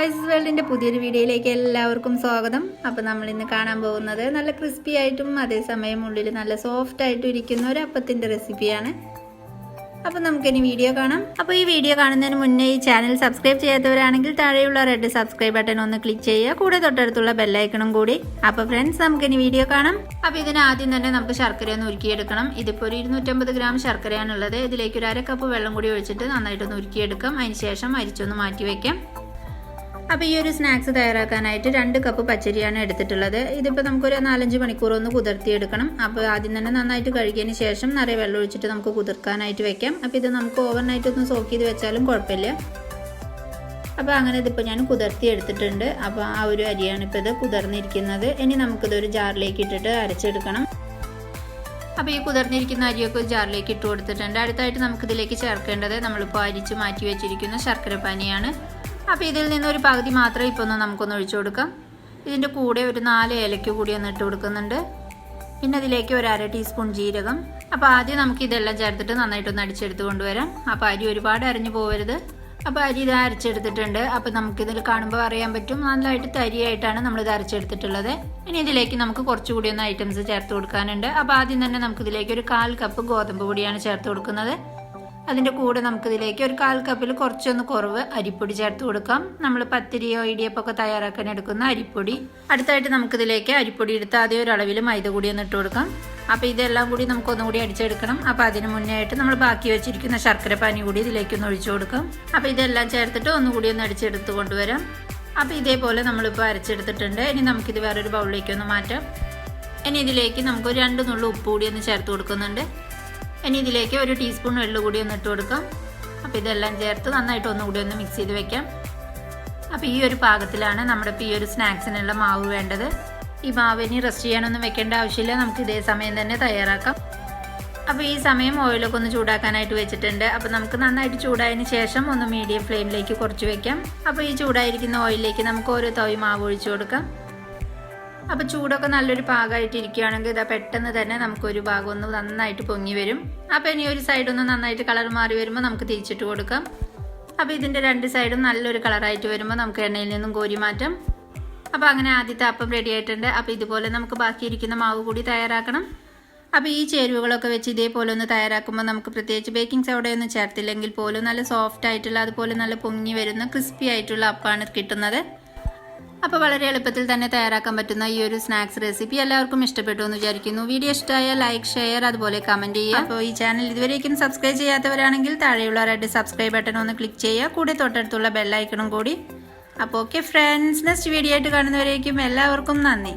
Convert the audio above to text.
Spices വേൾഡിൻ്റെ പുതിയൊരു വീഡിയോയിലേക്ക് എല്ലാവർക്കും സ്വാഗതം. അപ്പോൾ നമ്മൾ ഇന്ന് കാണാൻ പോകുന്നത് നല്ല ക്രിസ്പി ആയിട്ടും അതേസമയം ഉള്ളിൽ നല്ല സോഫ്റ്റ് ആയിട്ടും ഇരിക്കുന്ന ഒരു അപ്പത്തിൻ്റെ റെസിപ്പിയാണ്. അപ്പോൾ നമുക്കിനി വീഡിയോ കാണാം. അപ്പോൾ ഈ വീഡിയോ കാണുന്നതിന് മുന്നേ ഈ ചാനൽ സബ്സ്ക്രൈബ് ചെയ്യാത്തവരാണെങ്കിൽ താഴെയുള്ള റെഡ് സബ്സ്ക്രൈബ് ബട്ടൺ ഒന്ന് ക്ലിക്ക് ചെയ്യുക, കൂടെ തൊട്ടടുത്തുള്ള ബെല്ലൈക്കണും കൂടി. അപ്പോൾ ഫ്രണ്ട്സ്, നമുക്കിനി വീഡിയോ കാണാം. അപ്പോൾ ഇതിന് ആദ്യം തന്നെ നമുക്ക് ശർക്കര ഒന്ന് ഉരുക്കിയെടുക്കണം. ഇതിപ്പോൾ ഒരു 250 ഗ്രാം ശർക്കരയാണുള്ളത്. ഇതിലേക്ക് ഒരു 1/2 കപ്പ് വെള്ളം കൂടി ഒഴിച്ചിട്ട് നന്നായിട്ടൊന്ന് ഉരുക്കിയെടുക്കാം. അതിന് ശേഷം അരിച്ചൊന്ന് മാറ്റി വയ്ക്കാം. അപ്പോൾ ഈ ഒരു സ്നാക്സ് തയ്യാറാക്കാനായിട്ട് 2 കപ്പ് പച്ചരിയാണ് എടുത്തിട്ടുള്ളത്. ഇതിപ്പോൾ നമുക്കൊരു 4-5 മണിക്കൂർ ഒന്ന് കുതിർത്തിയെടുക്കണം. അപ്പോൾ ആദ്യം തന്നെ നന്നായിട്ട് കഴുകിയതിന് ശേഷം നിറയെ വെള്ളം ഒഴിച്ചിട്ട് നമുക്ക് കുതിർക്കാനായിട്ട് വെക്കാം. അപ്പോൾ ഇത് നമുക്ക് ഓവർനൈറ്റ് ഒന്ന് സോക്ക് ചെയ്ത് വെച്ചാലും കുഴപ്പമില്ല. അപ്പോൾ അങ്ങനെ ഇതിപ്പോൾ ഞാൻ കുതിർത്തി എടുത്തിട്ടുണ്ട്. അപ്പോൾ ആ ഒരു അരിയാണ് ഇപ്പോൾ ഇത് കുതിർന്നിരിക്കുന്നത്. ഇനി നമുക്കിതൊരു ജാറിലേക്ക് ഇട്ടിട്ട് അരച്ചെടുക്കണം. അപ്പോൾ ഈ കുതിർന്നിരിക്കുന്ന അരിയൊക്കെ ഒരു ജാറിലേക്ക് ഇട്ട് കൊടുത്തിട്ടുണ്ട്. അടുത്തായിട്ട് നമുക്കിതിലേക്ക് ചേർക്കേണ്ടത് നമ്മളിപ്പോൾ അരിച്ച് മാറ്റി വെച്ചിരിക്കുന്ന ശർക്കര പാനിയാണ്. അപ്പോൾ ഇതിൽ നിന്നൊരു പകുതി മാത്രമേ ഇപ്പോൾ നമുക്കൊന്ന് ഒഴിച്ചു കൊടുക്കാം. ഇതിൻ്റെ കൂടെ ഒരു 4 ഏലക്ക കൂടി ഒന്ന് ഇട്ട് കൊടുക്കുന്നുണ്ട്. പിന്നെ അതിലേക്ക് ഒരു 1/2 ടീസ്പൂൺ ജീരകം. അപ്പോൾ ആദ്യം നമുക്ക് ഇതെല്ലാം ചേർത്തിട്ട് നന്നായിട്ടൊന്ന് അടിച്ചെടുത്ത് കൊണ്ടുവരാം. അപ്പോൾ അരി ഒരുപാട് അരഞ്ഞു പോകരുത്. അപ്പോൾ അരി ഇത് അരച്ചെടുത്തിട്ടുണ്ട്. അപ്പോൾ നമുക്കിതിൽ കാണുമ്പോൾ അറിയാൻ പറ്റും നല്ലതായിട്ട് തരിയായിട്ടാണ് നമ്മളിത് അരച്ചെടുത്തിട്ടുള്ളത്. ഇനി ഇതിലേക്ക് നമുക്ക് കുറച്ചുകൂടി ഒന്ന് ഐറ്റംസ് ചേർത്ത് കൊടുക്കാനുണ്ട്. അപ്പോൾ ആദ്യം തന്നെ നമുക്കിതിലേക്ക് ഒരു 1/4 കപ്പ് ഗോതമ്പ് പൊടിയാണ് ചേർത്ത് കൊടുക്കുന്നത്. അതിൻ്റെ കൂടെ നമുക്കിതിലേക്ക് ഒരു 1/4 കപ്പിൽ കുറച്ചൊന്ന് കുറവ് അരിപ്പൊടി ചേർത്ത് കൊടുക്കാം. നമ്മൾ പത്തിരിയോ ഇടിയപ്പൊക്കെ തയ്യാറാക്കാൻ എടുക്കുന്ന അരിപ്പൊടി. അടുത്തായിട്ട് നമുക്കിതിലേക്ക് അരിപ്പൊടി എടുത്ത് ആദ്യം ഒരു അളവിൽ മൈദ കൂടി ഒന്ന് ഇട്ട് കൊടുക്കാം. അപ്പോൾ ഇതെല്ലാം കൂടി നമുക്കൊന്നുകൂടി അടിച്ചെടുക്കണം. അപ്പോൾ അതിന് മുന്നേ ആയിട്ട് നമ്മൾ ബാക്കി വെച്ചിരിക്കുന്ന ശർക്കര പാനി കൂടി ഇതിലേക്കൊന്ന് ഒഴിച്ചു കൊടുക്കാം. അപ്പോൾ ഇതെല്ലാം ചേർത്തിട്ട് ഒന്നുകൂടി ഒന്ന് അടിച്ചെടുത്ത് കൊണ്ടുവരാം. അപ്പോൾ ഇതേപോലെ നമ്മളിപ്പോൾ അരച്ചെടുത്തിട്ടുണ്ട്. ഇനി നമുക്കിത് വേറൊരു ബൗളിലേക്ക് ഒന്ന് മാറ്റാം. ഇനി ഇതിലേക്ക് നമുക്ക് 2 നുള്ളു ഉപ്പ് കൂടി ഒന്ന് ചേർത്ത് കൊടുക്കുന്നുണ്ട്. ഇനി ഇതിലേക്ക് ഒരു ടീസ്പൂൺ വെള്ളം കൂടി ഒന്ന് ഇട്ട് കൊടുക്കാം. അപ്പോൾ ഇതെല്ലാം ചേർത്ത് നന്നായിട്ട് ഒന്നുകൂടി ഒന്ന് മിക്സ് ചെയ്ത് വെക്കാം. അപ്പോൾ ഈ ഒരു പാകത്തിലാണ് നമ്മുടെ ഇപ്പോൾ ഈ ഒരു സ്നാക്സിനുള്ള മാവ് വേണ്ടത്. ഈ മാവിന് റെസ്റ്റ് ചെയ്യാനൊന്നും വെക്കേണ്ട ആവശ്യമില്ല. നമുക്ക് ഇതേ സമയം തന്നെ തയ്യാറാക്കാം. അപ്പോൾ ഈ സമയം ഓയിലൊക്കെ ഒന്ന് ചൂടാക്കാനായിട്ട് വെച്ചിട്ടുണ്ട്. അപ്പോൾ നമുക്ക് നന്നായിട്ട് ചൂടായതിന് ശേഷം ഒന്ന് മീഡിയം ഫ്ലെയിമിലേക്ക് കുറച്ച് വെക്കാം. അപ്പോൾ ഈ ചൂടായിരിക്കുന്ന ഓയിലിലേക്ക് നമുക്ക് ഓരോ തവി മാവ് ഒഴിച്ചു കൊടുക്കാം. അപ്പോൾ ചൂടൊക്കെ നല്ലൊരു പാകമായിട്ട് ഇരിക്കുകയാണെങ്കിൽ ഇതാ പെട്ടെന്ന് തന്നെ നമുക്കൊരു ഭാഗം ഒന്ന് നന്നായിട്ട് പൊങ്ങി വരും. അപ്പോൾ ഇനി ഒരു സൈഡൊന്ന് നന്നായിട്ട് കളർ മാറി വരുമ്പോൾ നമുക്ക് തിരിച്ചിട്ട് കൊടുക്കാം. അപ്പോൾ ഇതിൻ്റെ 2 സൈഡും നല്ലൊരു കളറായിട്ട് വരുമ്പോൾ നമുക്ക് എണ്ണയിൽ നിന്നും കോരി മാറ്റാം. അപ്പോൾ അങ്ങനെ ആദ്യത്തെ അപ്പം റെഡി ആയിട്ടുണ്ട്. അപ്പോൾ ഇതുപോലെ നമുക്ക് ബാക്കിയിരിക്കുന്ന മാവ് കൂടി തയ്യാറാക്കണം. അപ്പോൾ ഈ ചേരുവകളൊക്കെ വെച്ച് ഇതേപോലെ ഒന്ന് തയ്യാറാക്കുമ്പോൾ നമുക്ക് പ്രത്യേകിച്ച് ബേക്കിംഗ് സോഡയൊന്നും ചേർത്തില്ലെങ്കിൽ പോലും നല്ല സോഫ്റ്റ് ആയിട്ടുള്ള അതുപോലെ നല്ല പൊങ്ങി വരുന്ന ക്രിസ്പി ആയിട്ടുള്ള അപ്പമാണ് കിട്ടുന്നത്. അപ്പോൾ വളരെ എളുപ്പത്തിൽ തന്നെ തയ്യാറാക്കാൻ പറ്റുന്ന ഈ ഒരു സ്നാക്സ് റെസിപ്പി എല്ലാവർക്കും ഇഷ്ടപ്പെട്ടു എന്ന് വിചാരിക്കുന്നു. വീഡിയോ ഇഷ്ടമായ ലൈക്ക്, ഷെയർ അതുപോലെ കമൻറ്റ് ചെയ്യുക. അപ്പോൾ ഈ ചാനൽ ഇതുവരേക്കും സബ്സ്ക്രൈബ് ചെയ്യാത്തവരാണെങ്കിൽ താഴെയുള്ള റെഡ് സബ്സ്ക്രൈബ് ബട്ടൺ ഒന്ന് ക്ലിക്ക് ചെയ്യുക, കൂടെ തൊട്ടടുത്തുള്ള ബെല്ലൈക്കണും കൂടി. അപ്പോൾ ഓക്കെ ഫ്രണ്ട്സ്, നെക്സ്റ്റ് വീഡിയോ ആയിട്ട് കാണുന്നവരേക്കും എല്ലാവർക്കും നന്ദി.